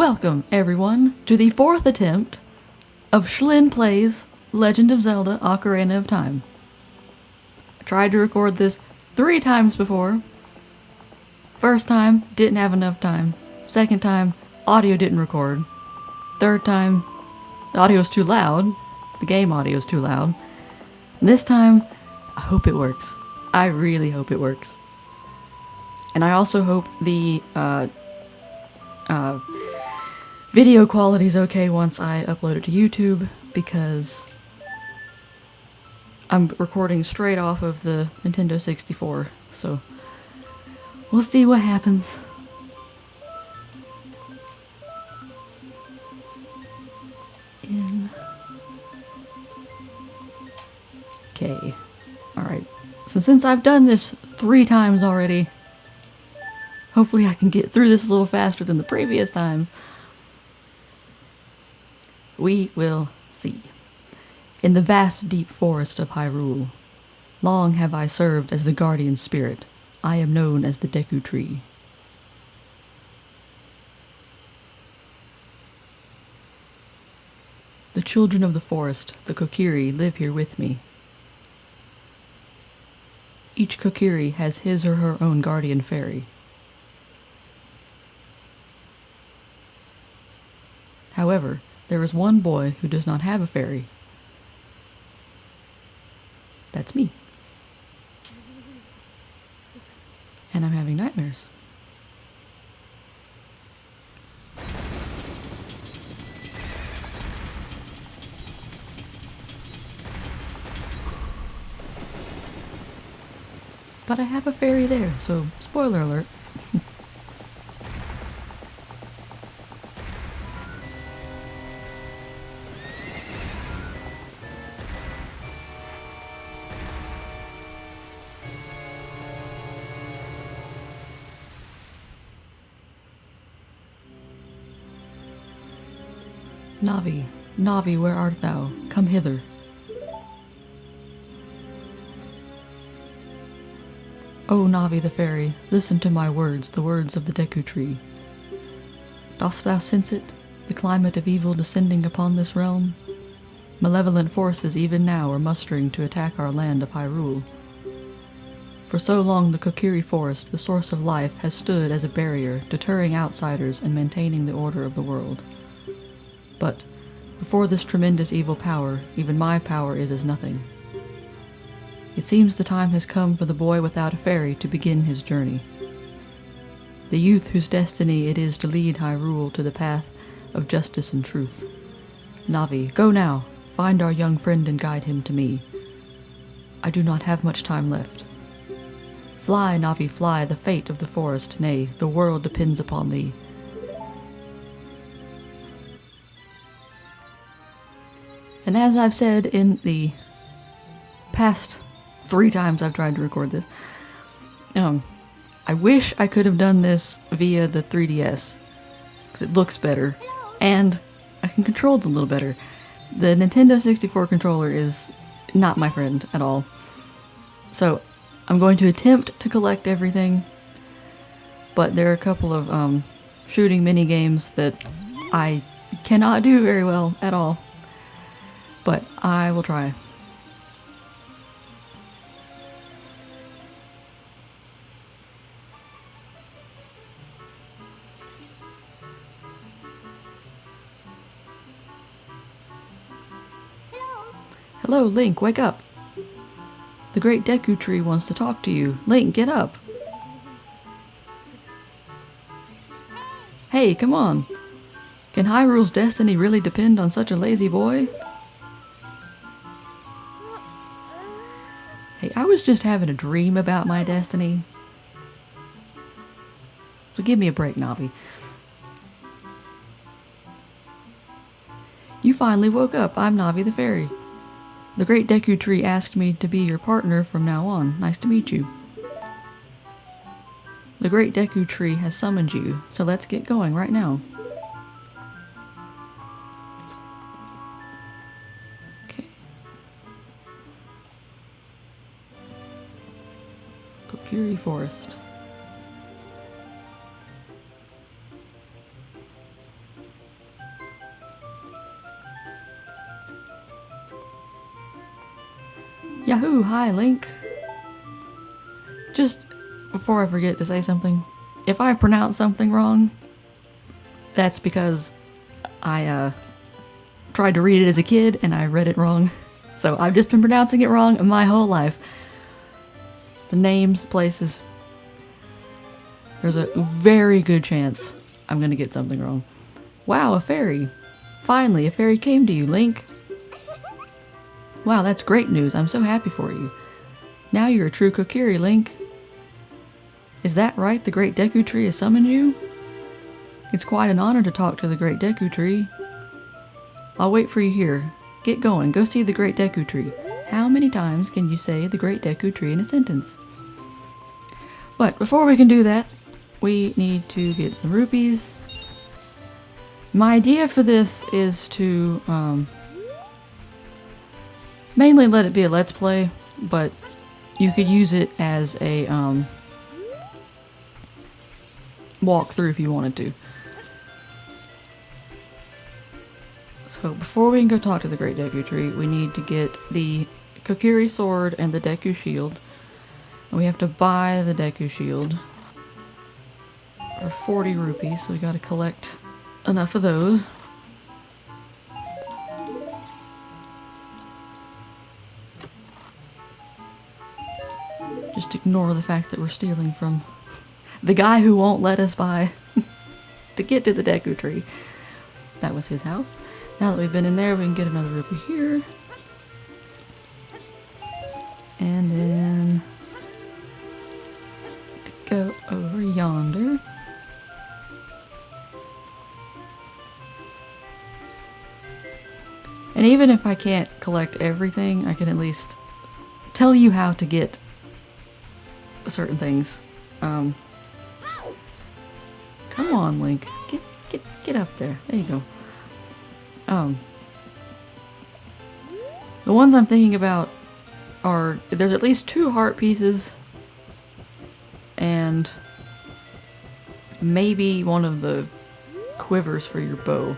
Welcome, everyone, to the fourth attempt of Shlen Plays Legend of Zelda Ocarina of Time. I tried to record this 3 times before. First time, didn't have enough time. Second time, audio didn't record. Third time, the audio's too loud. The game audio's too loud. And this time, I hope it works. I really hope it works. And I also hope the video quality's okay once I upload it to YouTube, because I'm recording straight off of the Nintendo 64, so we'll see what happens. Okay. Alright. So since I've done this 3 times already, hopefully I can get through this a little faster than the previous times. We will see. In the vast deep forest of Hyrule, long have I served as the guardian spirit. I am known as the Deku tree. The children of the forest, the Kokiri, live here with me. Each Kokiri has his or her own guardian fairy. However, there is one boy who does not have a fairy. That's me. And I'm having nightmares. But I have a fairy there, so spoiler alert. Navi, Navi, where art thou? Come hither. O Navi the fairy, listen to my words, the words of the Deku tree. Dost thou sense it, the climate of evil descending upon this realm? Malevolent forces even now are mustering to attack our land of Hyrule. For so long the Kokiri Forest, the source of life, has stood as a barrier, deterring outsiders and maintaining the order of the world. But before this tremendous evil power, even my power is as nothing. It seems the time has come for the boy without a fairy to begin his journey. The youth whose destiny it is to lead Hyrule to the path of justice and truth. Navi, go now, find our young friend and guide him to me. I do not have much time left. Fly, Navi, fly, the fate of the forest, nay, the world depends upon thee. And as I've said in the past 3 times I've tried to record this, I wish I could have done this via the 3DS, because it looks better, and I can control it a little better. The Nintendo 64 controller is not my friend at all. So I'm going to attempt to collect everything, but there are a couple of shooting mini games that I cannot do very well at all. But I will try. Hello, Link, wake up! The great Deku tree wants to talk to you. Link, get up! Hey, come on! Can Hyrule's destiny really depend on such a lazy boy? Hey, I was just having a dream about my destiny. So give me a break, Navi. You finally woke up. I'm Navi the fairy. The great Deku tree asked me to be your partner from now on. Nice to meet you. The great Deku tree has summoned you, so let's get going right now. Okay. Kokiri Forest. Yahoo! Hi, Link. Just before I forget to say something, if I pronounce something wrong, that's because I tried to read it as a kid and I read it wrong. So I've just been pronouncing it wrong my whole life. The names, places. There's a very good chance I'm gonna get something wrong. Wow, a fairy. Finally, a fairy came to you, Link. Wow, that's great news. I'm so happy for you. Now you're a true Kokiri, Link. Is that right? The Great Deku Tree has summoned you? It's quite an honor to talk to the Great Deku Tree. I'll wait for you here. Get going. Go see the Great Deku Tree. How many times can you say the Great Deku Tree in a sentence? But before we can do that, we need to get some rupees. My idea for this is to mainly let it be a let's play, but you could use it as a walkthrough if you wanted to. So before we can go talk to the Great Deku Tree, we need to get the Kokiri Sword and the Deku Shield. And we have to buy the Deku Shield for 40 rupees, so we gotta collect enough of those. Just ignore the fact that we're stealing from the guy who won't let us buy to get to the Deku Tree. That was his house. Now that we've been in there, we can get another rupee here. And then go over yonder. And even if I can't collect everything, I can at least tell you how to get certain things. Come on, Link. Get up there. There you go. The ones I'm thinking about are, there's at least 2 heart pieces and maybe one of the quivers for your bow.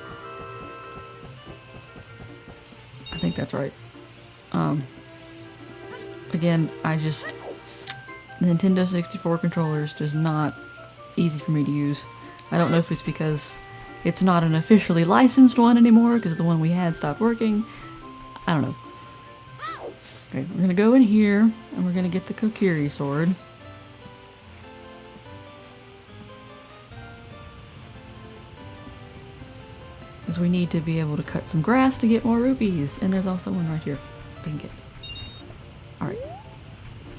I think that's right. Again, the Nintendo 64 controllers just not easy for me to use. I don't know if it's because it's not an officially licensed one anymore because the one we had stopped working. I don't know. Okay, we're gonna go in here and we're gonna get the Kokiri sword. Because we need to be able to cut some grass to get more rupees. And there's also one right here we can get. Alright.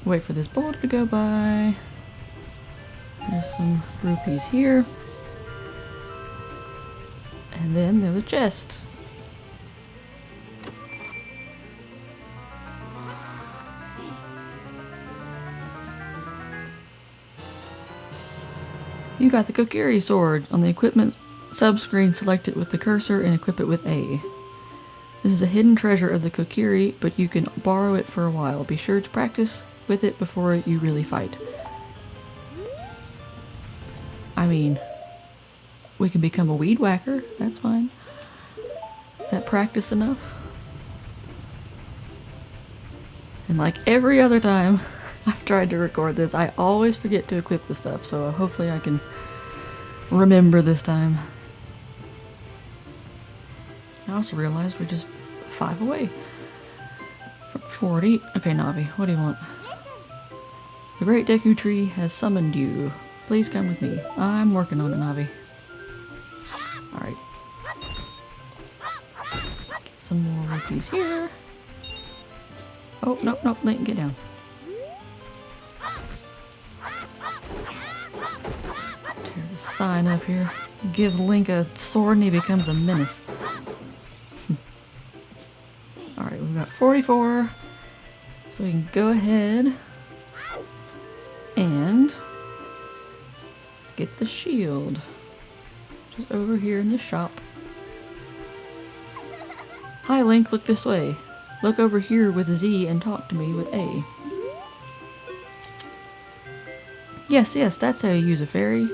Wait for this boulder to go by. There's some rupees here. And then there's a chest. You got the Kokiri sword. On the equipment subscreen, select it with the cursor and equip it with A. This is a hidden treasure of the Kokiri, but you can borrow it for a while. Be sure to practice with it before you really fight. I mean, we can become a weed whacker. That's fine. Is that practice enough? And like every other time I've tried to record this, I always forget to equip the stuff, so hopefully I can remember this time. I also realized we're just 5 away from 40. Okay, Navi, what do you want? The Great Deku Tree has summoned you. Please come with me. I'm working on it, Navi. Alright. Get some more rupees here. Oh, nope, Link, get down. Tear the sign up here. Give Link a sword and he becomes a menace. Alright, we've got 44. So we can go ahead and get the shield. Just over here in the shop. Hi Link, look this way. Look over here with Z and talk to me with A. Yes, that's how you use a fairy.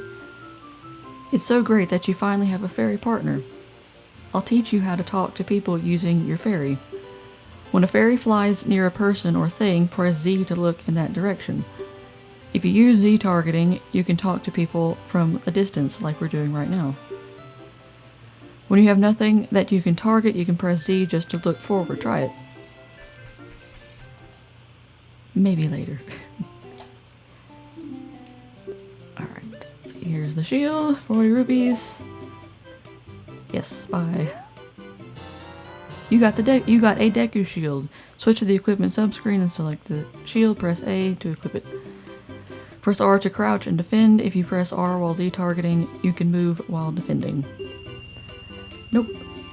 It's so great that you finally have a fairy partner. I'll teach you how to talk to people using your fairy. When a fairy flies near a person or thing, press Z to look in that direction. If you use Z targeting, you can talk to people from a distance like we're doing right now. When you have nothing that you can target, you can press Z just to look forward. Try it. Maybe later. Alright, so here's the shield, 40 rupees. Yes, bye. You got a Deku shield. Switch to the equipment subscreen and select the shield. Press A to equip it. Press R to crouch and defend. If you press R while Z targeting, you can move while defending. Nope,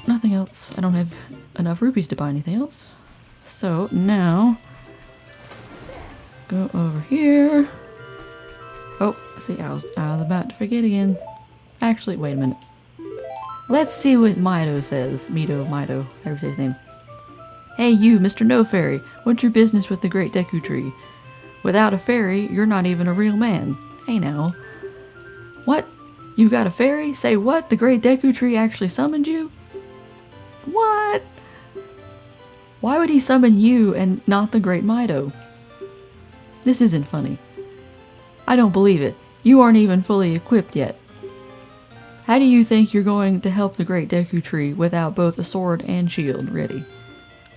nothing else. I don't have enough rupees to buy anything else. So now, go over here. Oh, see, I was about to forget again. Actually, wait a minute. Let's see what Mido says. Mido, however you say his name. Hey you, Mr. No Fairy, what's your business with the Great Deku Tree? Without a fairy, you're not even a real man. Hey now. What? You got a fairy? Say what? The Great Deku Tree actually summoned you? What? Why would he summon you and not the Great Mido? This isn't funny. I don't believe it. You aren't even fully equipped yet. How do you think you're going to help the Great Deku Tree without both a sword and shield ready?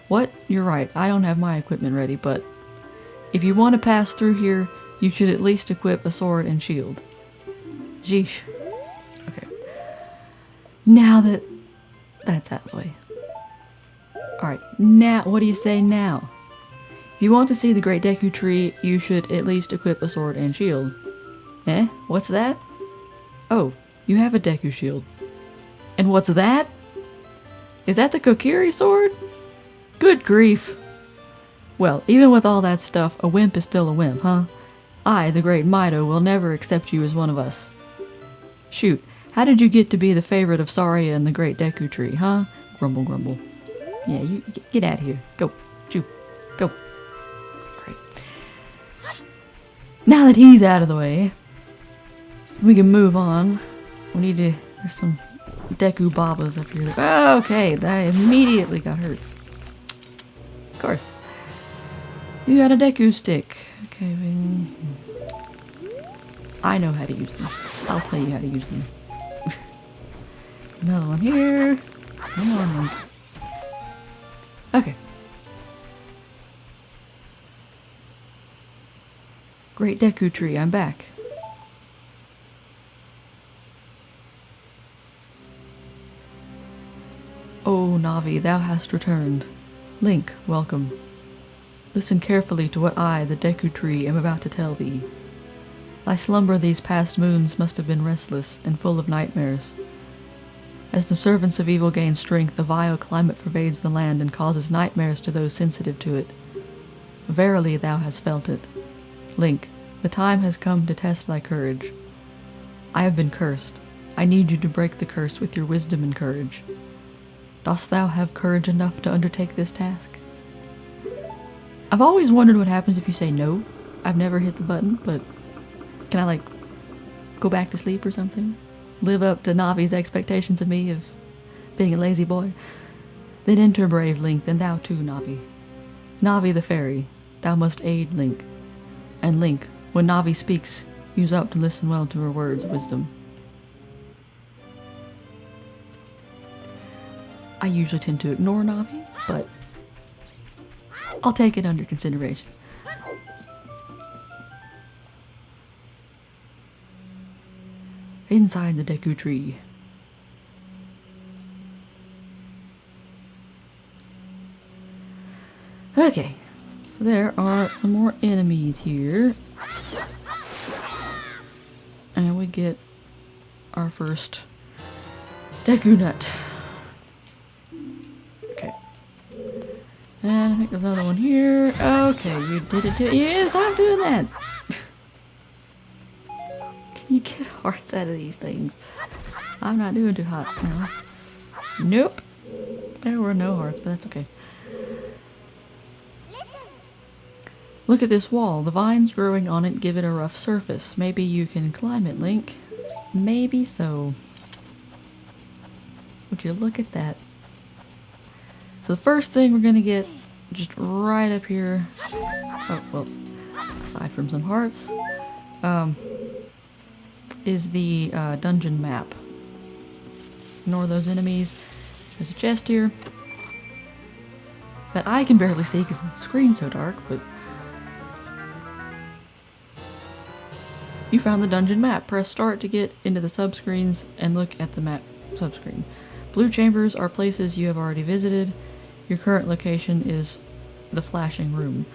What? You're right, I don't have my equipment ready, but if you want to pass through here, you should at least equip a sword and shield. Jeesh. Okay. Now that's out of the way. Alright, now, what do you say now? If you want to see the Great Deku Tree, you should at least equip a sword and shield. Eh? What's that? Oh, you have a Deku shield. And what's that? Is that the Kokiri sword? Good grief. Well, even with all that stuff, a wimp is still a wimp, huh? I, the Great Mido, will never accept you as one of us. Shoot, how did you get to be the favorite of Saria and the Great Deku Tree, huh? Grumble, grumble. Yeah, you get out of here. Go. Shoo. Go. Right. Now that he's out of the way, we can move on. We need to... There's some Deku Babas up here. Okay, that immediately got hurt. Of course. You got a Deku stick. Okay, I know how to use them. I'll tell you how to use them. Another one here. Come on, Link. Okay. Great Deku Tree, I'm back. Oh, Navi, thou hast returned. Link, welcome. Listen carefully to what I, the Deku Tree, am about to tell thee. Thy slumber these past moons must have been restless and full of nightmares. As the servants of evil gain strength, the vile climate pervades the land and causes nightmares to those sensitive to it. Verily thou hast felt it. Link, the time has come to test thy courage. I have been cursed. I need you to break the curse with your wisdom and courage. Dost thou have courage enough to undertake this task? I've always wondered what happens if you say no. I've never hit the button, but can I, like, go back to sleep or something? Live up to Navi's expectations of me of being a lazy boy? Then enter, brave Link, then thou too, Navi. Navi the fairy, thou must aid Link. And Link, when Navi speaks, use up to listen well to her words of wisdom. I usually tend to ignore Navi, but I'll take it under consideration. Inside the Deku Tree. Okay, so there are some more enemies here. And we get our first Deku Nut. Okay. And I think there's another one here. Okay, you did it too. Yeah, stop doing that! Can you get hearts out of these things? I'm not doing too hot now. Nope. There were no hearts, but that's okay. Look at this wall. The vines growing on it give it a rough surface. Maybe you can climb it, Link. Maybe so. Would you look at that? So the first thing we're gonna get just right up here. Oh, well, aside from some hearts, is the dungeon map. Ignore those enemies. There's a chest here that I can barely see because the screen's so dark, but you found the dungeon map. Press start to get into the subscreens and look at the map subscreen. Blue chambers are places you have already visited. Your current location is the flashing room.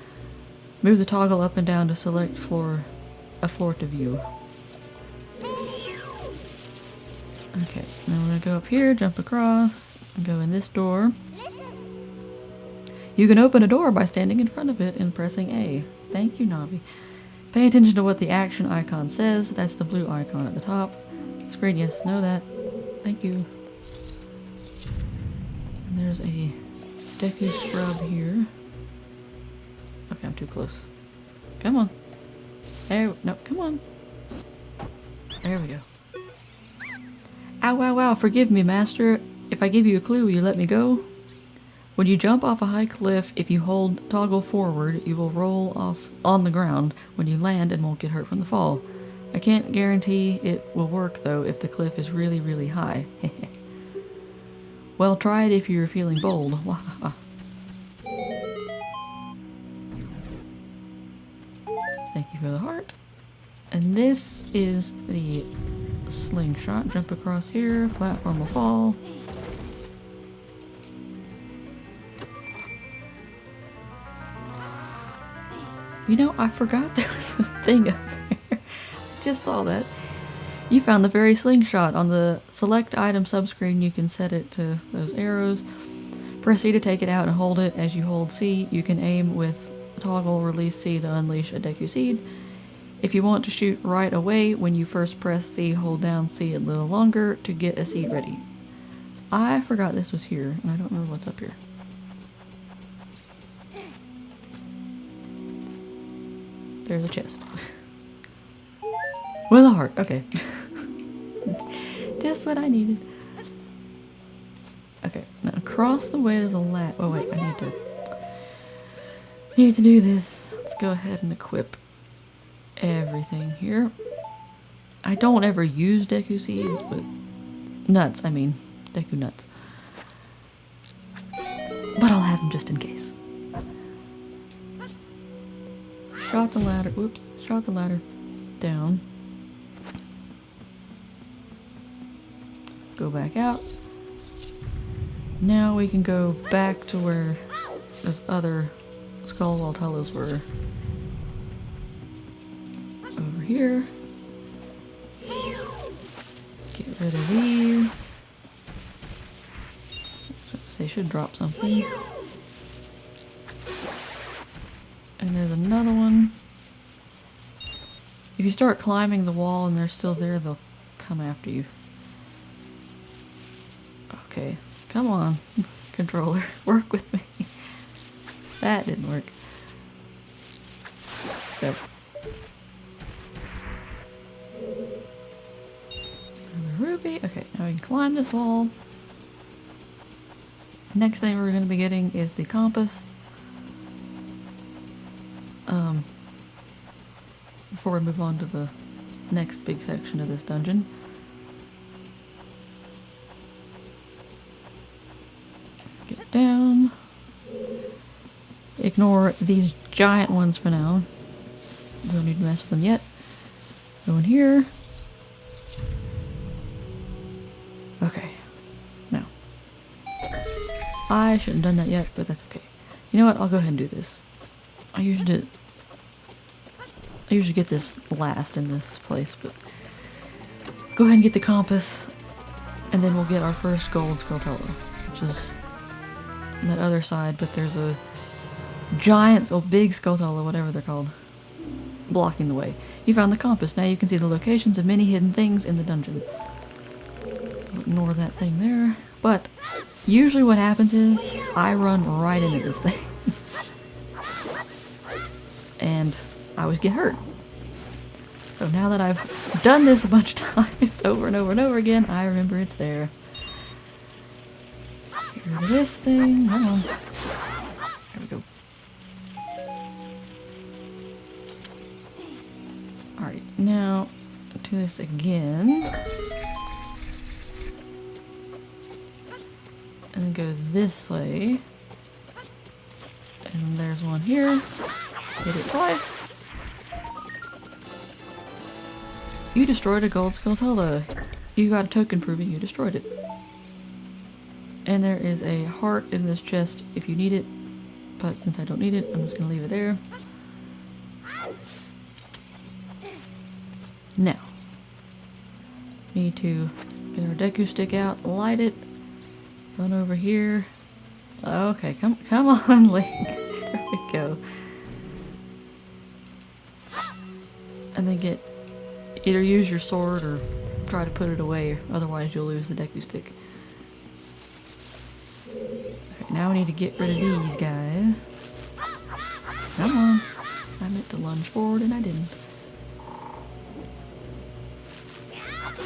Move the toggle up and down to select a floor to view. Okay, then we're gonna go up here, jump across, and go in this door. You can open a door by standing in front of it and pressing A. Thank you, Navi. Pay attention to what the action icon says. That's the blue icon at the top. Screen, yes, know that. Thank you. And there's a Deku scrub here. Okay, I'm too close. Come on. There, no, come on. There we go. Ow, ow, ow, forgive me, master. If I give you a clue, will you let me go? When you jump off a high cliff, if you hold toggle forward, you will roll off on the ground when you land and won't get hurt from the fall. I can't guarantee it will work though if the cliff is really, really high. Well, try it if you're feeling bold. Thank you for the heart. And this is the slingshot. Jump across here, platform will fall. You know, I forgot there was a thing up there. I just saw that. You found the fairy slingshot. On the select item subscreen, you can set it to those arrows. Press C to take it out and hold it. As you hold C, you can aim with toggle release C to unleash a Deku seed. If you want to shoot right away, when you first press C, hold down C a little longer to get a seed ready. I forgot this was here, and I don't remember what's up here. There's a chest. With a heart, okay. Just what I needed. Okay, now across the way there's a ladder. Oh wait, I need to do this. Let's go ahead and equip everything here. I don't ever use Deku seeds, but nuts, I mean, Deku nuts. But I'll have them just in case. Shot the ladder, whoops, shot the ladder down. Go back out. Now we can go back to where those other skull Waltellas were. Over here. Get rid of these. They should drop something. And there's another one. If you start climbing the wall and they're still there, they'll come after you. Okay, come on, controller, work with me. That didn't work. There. Another ruby. Okay, now we can climb this wall. Next thing we're going to be getting is the compass. Before we move on to the next big section of this dungeon. Get down. Ignore these giant ones for now. We don't need to mess with them yet. Go in here. Okay. Now. I shouldn't have done that yet, but that's okay. You know what? I'll go ahead and do this. I usually get this last in this place, but go ahead and get the compass, and then we'll get our first gold Skulltella, which is on that other side, but there's a giant, or big Skulltella, whatever they're called, blocking the way. You found the compass. Now you can see the locations of many hidden things in the dungeon. Ignore that thing there, but usually what happens is I run right into this thing. And I always get hurt. So now that I've done this a bunch of times over and over and over again, I remember it's there. Get rid of this thing. Come on. There we go. Alright, now do this again. And then go this way. And there's one here. Hit it twice. You destroyed a gold Skulltula. You got a token proving you destroyed it. And there is a heart in this chest if you need it. But since I don't need it, I'm just going to leave it there. Now, need to get our Deku stick out, light it, run over here. Okay, come on, Link. There we go. And then either use your sword or try to put it away, otherwise you'll lose the Deku stick. Okay, now we need to get rid of these guys. Come on. I meant to lunge forward and I didn't.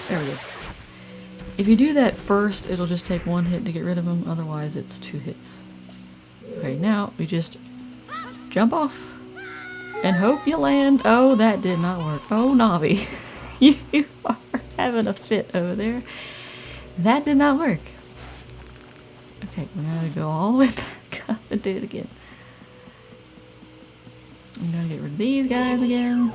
There we go. If you do that first, it'll just take one hit to get rid of them, otherwise it's 2 hits. Okay, now we just jump off and hope you land. Oh, that did not work. Oh, Navi, you are having a fit over there. That did not work. Okay, we gotta go all the way back up and do it again. I'm gonna get rid of these guys again.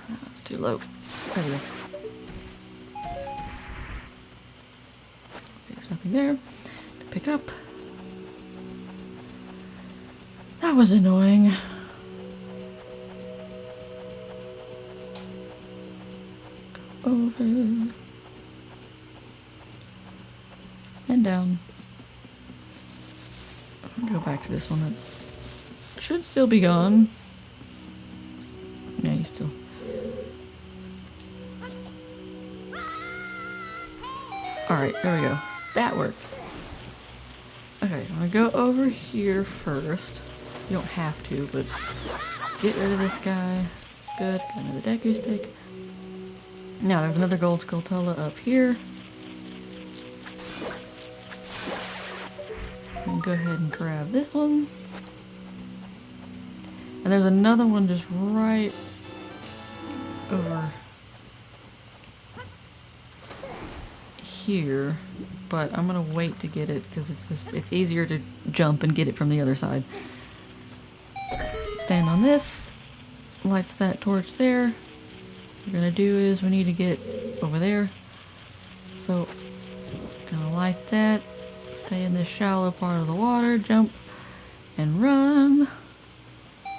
That's too low. There we go. There's nothing there to pick up. That was annoying. Over and down. Go back to this one that should still be gone. Yeah, you still. Alright, there we go. That worked. Okay, I'm gonna go over here first. You don't have to, but get rid of this guy. Good, got another Deku stick. Now there's another gold Skulltula up here. And go ahead and grab this one. And there's another one just right over here. But I'm gonna wait to get it because it's easier to jump and get it from the other side. Stand on this. Lights that torch there. What we're gonna do is we need to get over there. So, gonna light that, stay in this shallow part of the water, jump and run.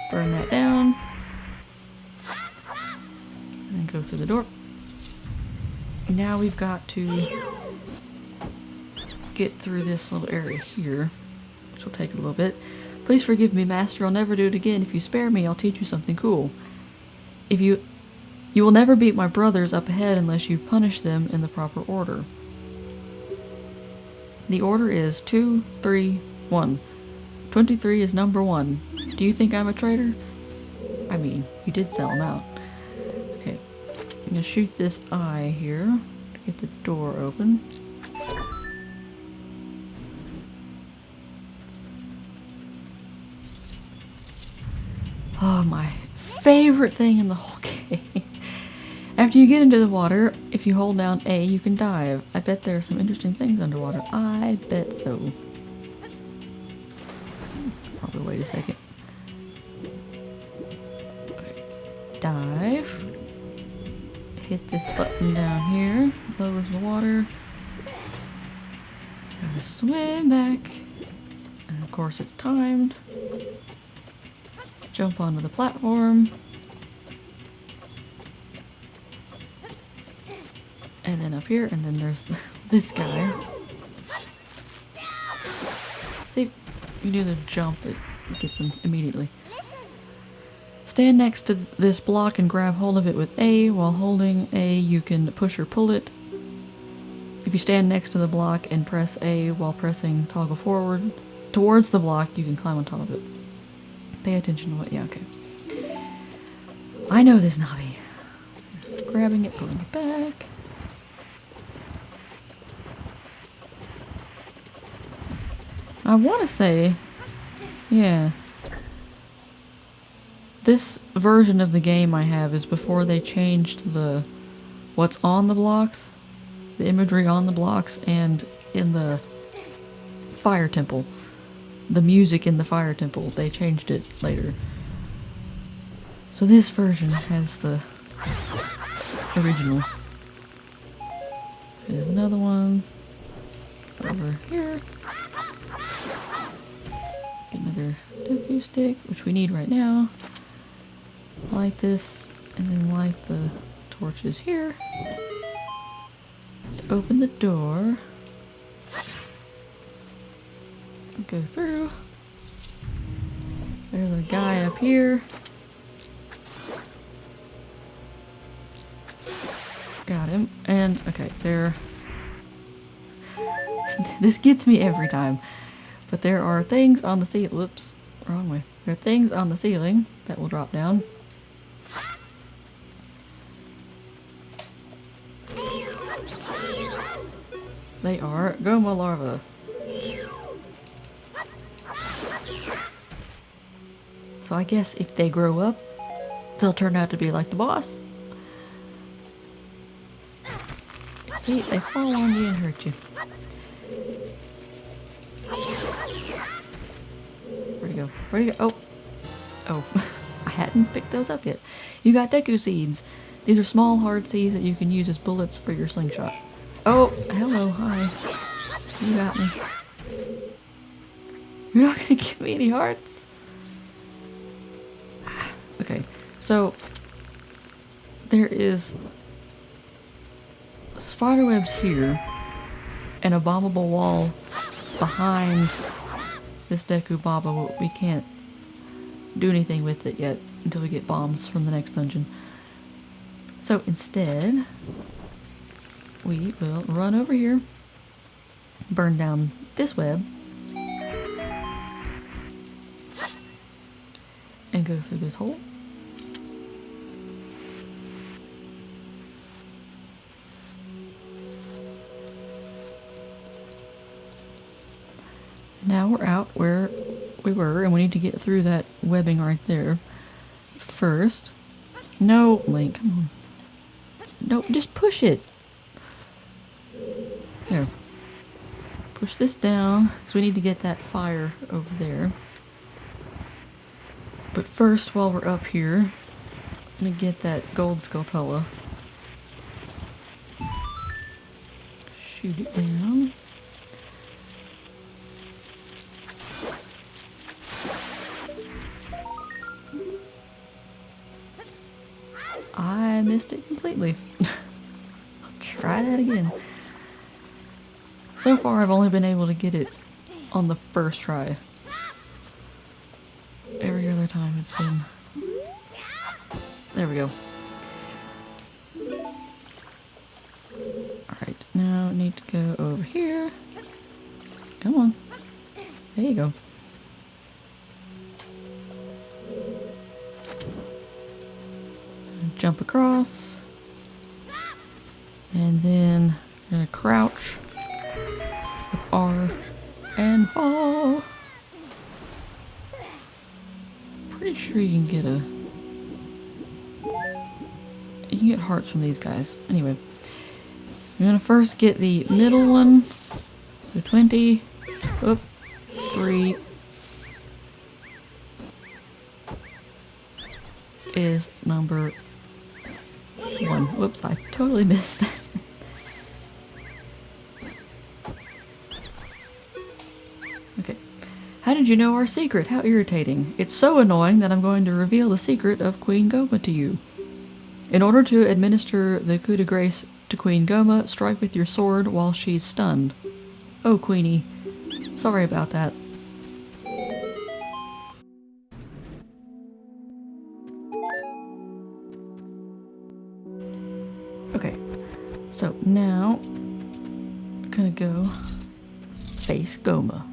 Burn that down. And then go through the door. Now we've got to get through this little area here, which will take a little bit. Please forgive me, Master. I'll never do it again. If you spare me, I'll teach you something cool. You will never beat my brothers up ahead unless you punish them in the proper order. The order is 2, 3, 1. 23 is number 1. Do you think I'm a traitor? I mean, you did sell him out. Okay, I'm gonna shoot this eye here to get the door open. Oh, my favorite thing in the whole game. After you get into the water, if you hold down A, you can dive. I bet there are some interesting things underwater. I bet so. Probably wait a second. Okay. Dive. Hit this button down here. Lowers the water. Gotta swim back. And of course it's timed. Jump onto the platform. And then up here, and then there's this guy. See, you do the jump, it gets him immediately. Stand next to this block and grab hold of it with A. While holding A, you can push or pull it. If you stand next to the block and press A while pressing toggle forward towards the block, you can climb on top of it. Pay attention to what, yeah, okay. I know this, Navi. Grabbing it, pulling it back. I want to say, yeah. This version of the game I have is before they changed the what's on the blocks, the imagery on the blocks, and in the fire temple. The music in the fire temple, they changed it later. So this version has the original. There's another one over here. Another Deku stick, which we need right now. Light this, and then light the torches here. Open the door. Go through. There's a guy up here. Got him. And, okay, there. This gets me every time. But there are things on the ceiling. Whoops, wrong way. There are things on the ceiling that will drop down. They are Goma larvae. So I guess if they grow up, they'll turn out to be like the boss. See, they fall on you and hurt you. Where'd he go? Where'd he go? Oh. Oh. I hadn't picked those up yet. You got Deku seeds. These are small, hard seeds that you can use as bullets for your slingshot. Oh, hello, hi. You got me. You're not gonna give me any hearts? Okay, so there is spider webs here and a bombable wall behind this Deku Baba. We can't do anything with it yet until we get bombs from the next dungeon. So instead, we will run over here, burn down this web, and go through this hole. Now we're out where we were, and we need to get through that webbing right there. First, no, Link, come on. No, just push it. There. Push this down, because we need to get that fire over there. But first, while we're up here, I'm gonna get that gold Skulltula. Shoot it down. I missed it completely. I'll try that again. So far, I've only been able to get it on the first try. Every other time it's been... There we go. Alright, now I need to go over here. Come on. There you go. Jump across. And then I'm gonna crouch with R and fall. Pretty sure you can get you can get hearts from these guys. Anyway, I'm gonna first get the middle one. So 20. Oop. 3 is number 1. Whoops, I totally missed that. Okay. How did you know our secret? How irritating. It's so annoying that I'm going to reveal the secret of Queen Goma to you. In order to administer the coup de grace to Queen Goma, strike with your sword while she's stunned. Oh, Queenie. Sorry about that. Okay, so now I'm gonna go face Goma.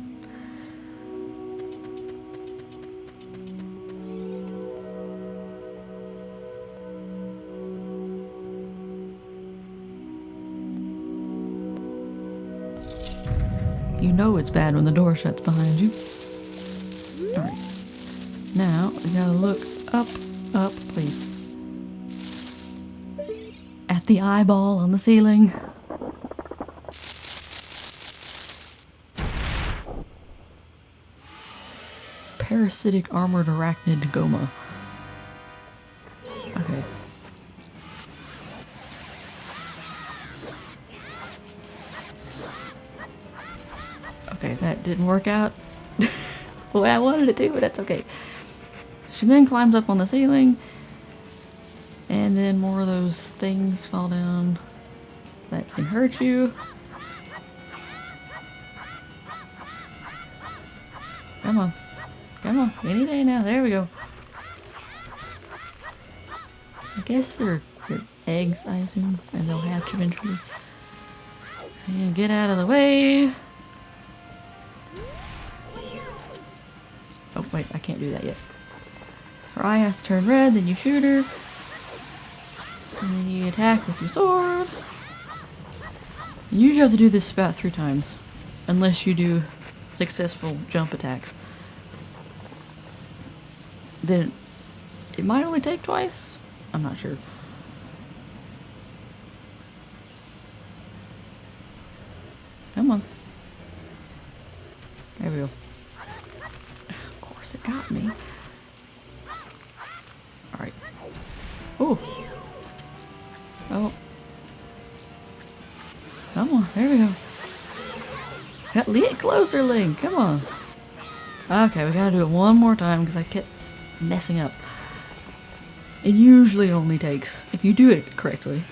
You know it's bad when the door shuts behind you. Alright. Now, we gotta look up, please. At the eyeball on the ceiling. Parasitic armored arachnid goma. Okay. Okay, that didn't work out the way I wanted it to, but that's okay. She then climbs up on the ceiling, and then more of those things fall down that can hurt you. Come on. Come on, any day now. There we go. I guess they're eggs, I assume, and they'll hatch eventually. And get out of the way. Oh, wait, I can't do that yet. Her eye has to turn red, then you shoot her. And then you attack with your sword. You usually have to do this about 3 times. Unless you do successful jump attacks. Then it might only take twice. I'm not sure. Come on. There we go. Of course it got me. Alright. Ooh. Oh. Come on, there we go. Get closer, Link. Come on. Okay, we gotta do it one more time because I kept messing up. It usually only takes, if you do it correctly,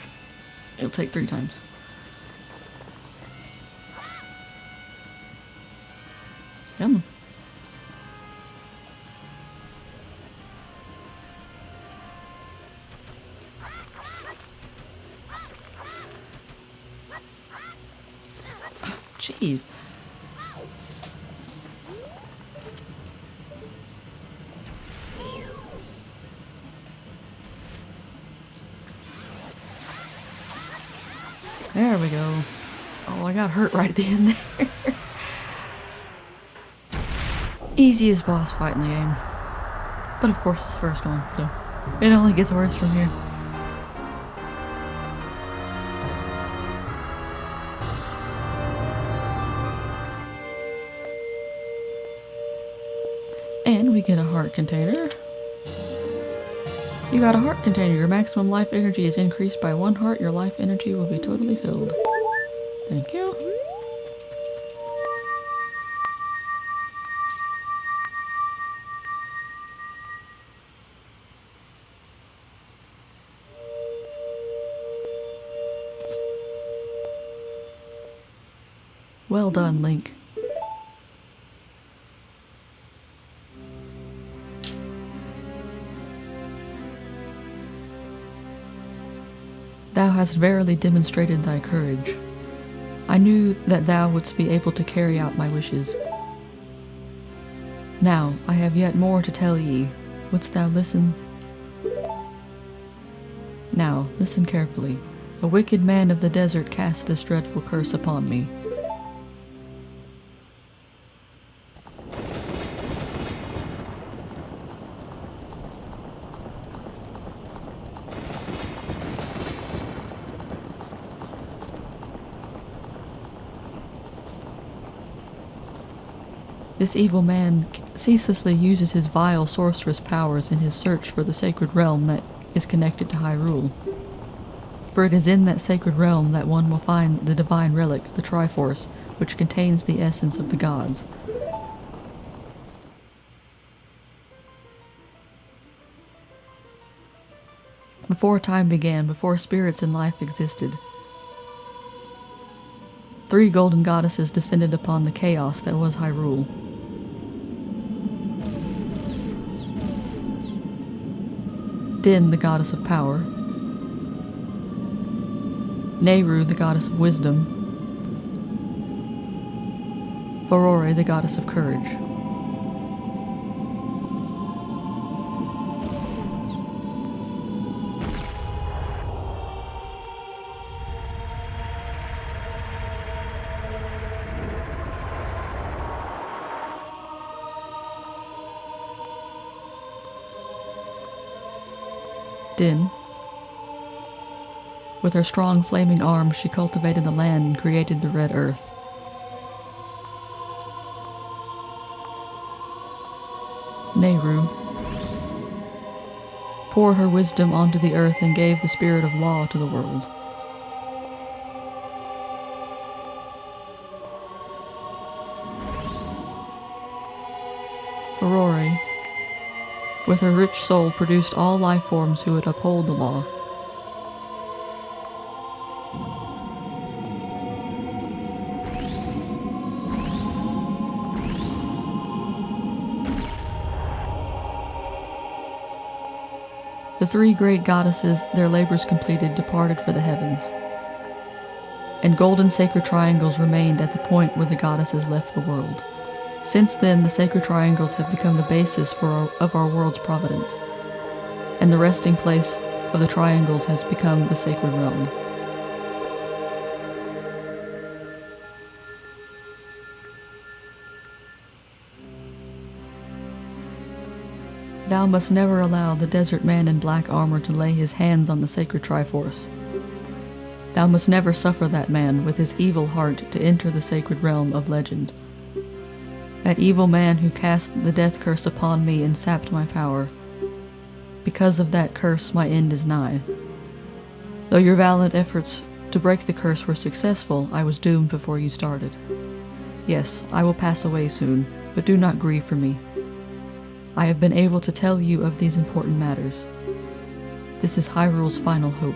it'll take 3 times. Come on. Jeez. There we go. Oh, I got hurt right at the end there. Easiest boss fight in the game. But of course it's the first one, so it only gets worse from here. And we get a heart container. You got a heart container. Your maximum life energy is increased by 1 heart. Your life energy will be totally filled. Thank you. Well done, Link. Thou hast verily demonstrated thy courage. I knew that thou wouldst be able to carry out my wishes. Now, I have yet more to tell ye. Wouldst thou listen? Now, listen carefully. A wicked man of the desert cast this dreadful curse upon me. This evil man ceaselessly uses his vile sorceress powers in his search for the sacred realm that is connected to Hyrule. For it is in that sacred realm that one will find the divine relic, the Triforce, which contains the essence of the gods. Before time began, before spirits and life existed, 3 golden goddesses descended upon the chaos that was Hyrule. Din, the goddess of power. Nehru, the goddess of wisdom. Farore, the goddess of courage. Din. With her strong flaming arms, she cultivated the land and created the red earth. Nehru poured her wisdom onto the earth and gave the spirit of law to the world. Ferori, with her rich soul, produced all life forms who would uphold the law. The three great goddesses, their labors completed, departed for the heavens, and golden sacred triangles remained at the point where the goddesses left the world. Since then, the sacred triangles have become the basis of our world's providence, and the resting place of the triangles has become the sacred realm. Thou must never allow the desert man in black armor to lay his hands on the sacred Triforce. Thou must never suffer that man with his evil heart to enter the sacred realm of legend. That evil man who cast the death curse upon me and sapped my power. Because of that curse, my end is nigh. Though your valiant efforts to break the curse were successful, I was doomed before you started. Yes, I will pass away soon, but do not grieve for me. I have been able to tell you of these important matters. This is Hyrule's final hope.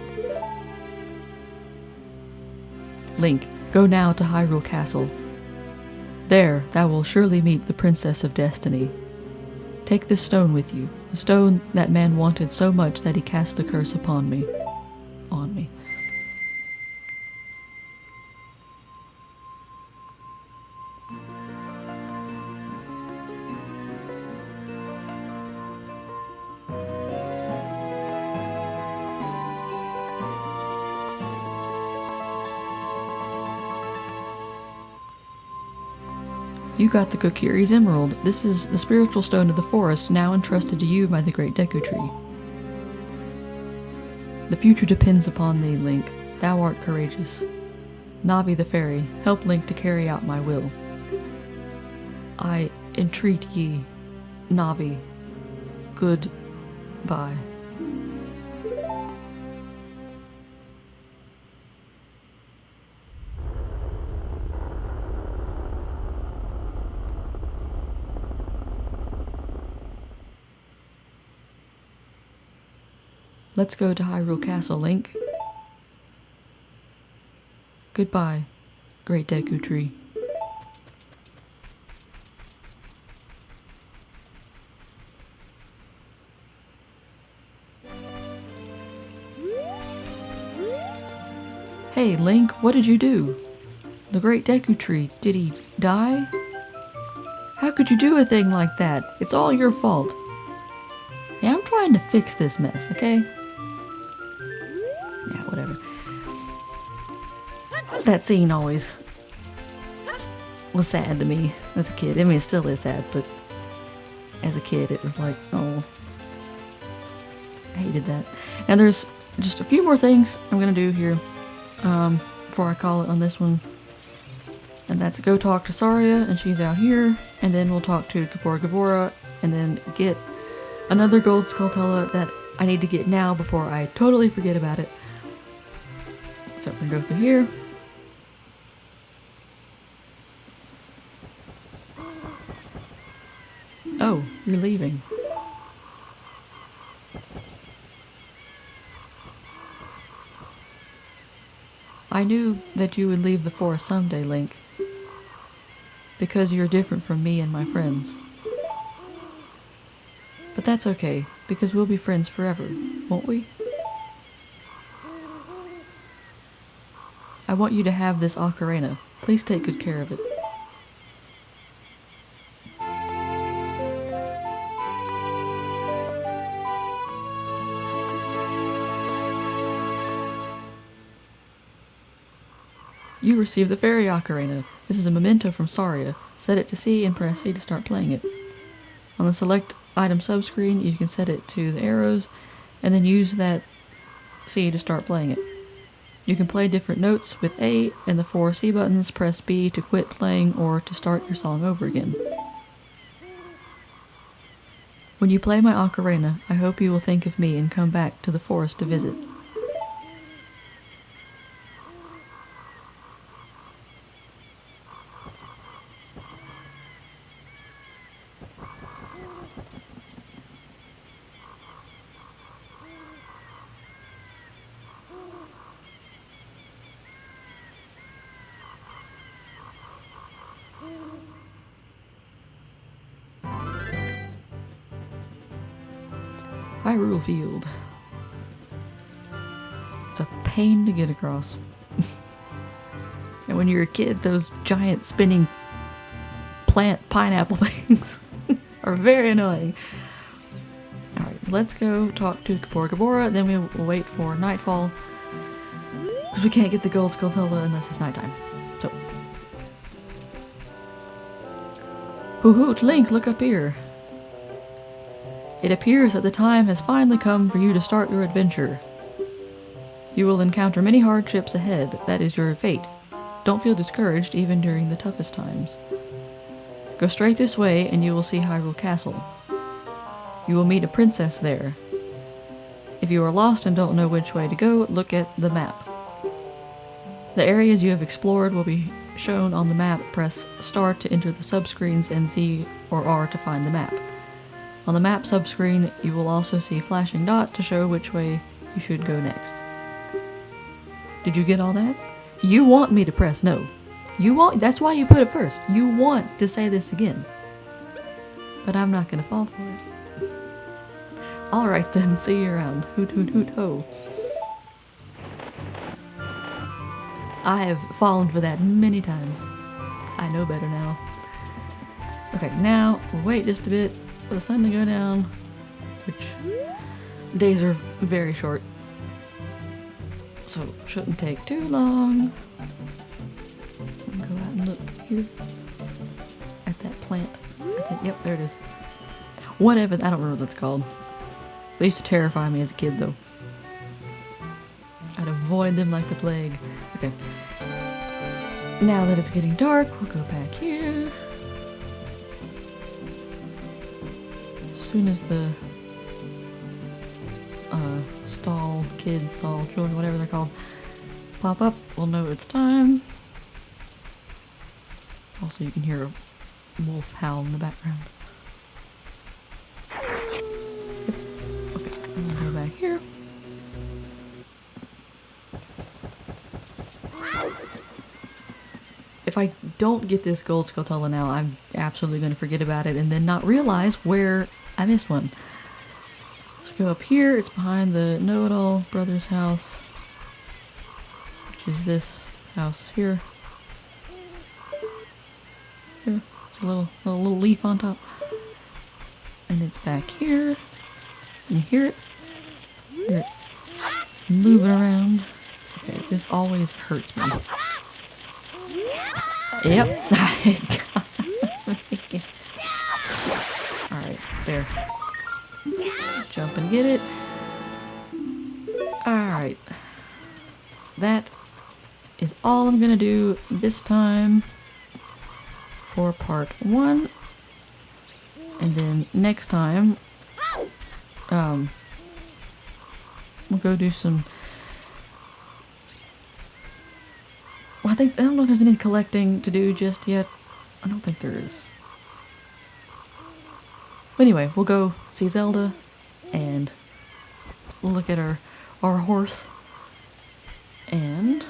Link, go now to Hyrule Castle. There, thou wilt surely meet the Princess of Destiny. Take this stone with you, the stone that man wanted so much that he cast the curse upon me. On me. You got the Kokiri's Emerald. This is the spiritual stone of the forest, now entrusted to you by the great Deku Tree. The future depends upon thee, Link. Thou art courageous. Navi the fairy, help Link to carry out my will. I entreat ye, Navi. Goodbye. Let's go to Hyrule Castle, Link. Goodbye, great Deku Tree. Hey, Link, what did you do? The great Deku Tree, did he die? How could you do a thing like that? It's all your fault. Yeah, I'm trying to fix this mess, okay? Yeah, whatever. That scene always was sad to me as a kid. I mean, it still is sad, but as a kid, it was like, oh, I hated that. And there's just a few more things I'm gonna do here before I call it on this one. And that's go talk to Saria, and she's out here, and then we'll talk to Gabora, and then get another gold Skulltula that I need to get now before I totally forget about it. So we're gonna go through here. Oh, you're leaving. I knew that you would leave the forest someday, Link. Because you're different from me and my friends. But that's okay, because we'll be friends forever, won't we? I want you to have this ocarina. Please take good care of it. You received the fairy ocarina. This is a memento from Saria. Set it to C and press C to start playing it. On the select item subscreen, you can set it to the arrows, and then use that C to start playing it. You can play different notes with A and the 4 C buttons, press B to quit playing or to start your song over again. When you play my ocarina, I hope you will think of me and come back to the forest to visit. Hyrule Field. It's a pain to get across. And when you're a kid, those giant spinning plant pineapple things are very annoying. Alright, let's go talk to Gabora, then we'll wait for nightfall. Because we can't get the gold Skulltula unless it's nighttime. So. Hoo-hoot, Link, look up here. It appears that the time has finally come for you to start your adventure. You will encounter many hardships ahead. That is your fate. Don't feel discouraged even during the toughest times. Go straight this way and you will see Hyrule Castle. You will meet a princess there. If you are lost and don't know which way to go, look at the map. The areas you have explored will be shown on the map. Press start to enter the subscreens and Z or R to find the map. On the map subscreen, you will also see a flashing dot to show which way you should go next. Did you get all that? You want me to press no. That's why you put it first. You want to say this again. But I'm not gonna fall for it. Alright then, see you around. Hoot hoot hoot ho. I have fallen for that many times. I know better now. Okay, now we'll wait just a bit for the sun to go down, which days are very short, so it shouldn't take too long. Go out and look here at that plant. Yep, there it is. Whatever, I don't remember what that's called. They used to terrify me as a kid though. I'd avoid them like the plague. Okay. Now that it's getting dark, we'll go back here. As soon as the kids, children, whatever they're called, pop up, we'll know it's time. Also, you can hear a wolf howl in the background. Yep. Okay, I'm gonna go back here. If I don't get this gold Skulltula now, I'm absolutely going to forget about it and then not realize where I missed one. So go up here, it's behind the Know-It-All Brothers house, which is this house here. Here, a little leaf on top. And it's back here. Can you hear it? Hear it moving around. Okay, this always hurts me. Yep. Alright, there. Jump and get it. Alright. That is all I'm gonna do this time for part 1. And then next time, we'll go do some... Well, I don't know if there's any collecting to do just yet. I don't think there is. But anyway, we'll go see Zelda and we'll look at our horse. And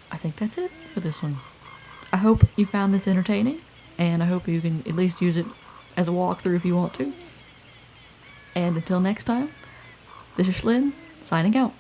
I think that's it for this one. I hope you found this entertaining, and I hope you can at least use it as a walkthrough if you want to. And until next time, this is Shlen, signing out.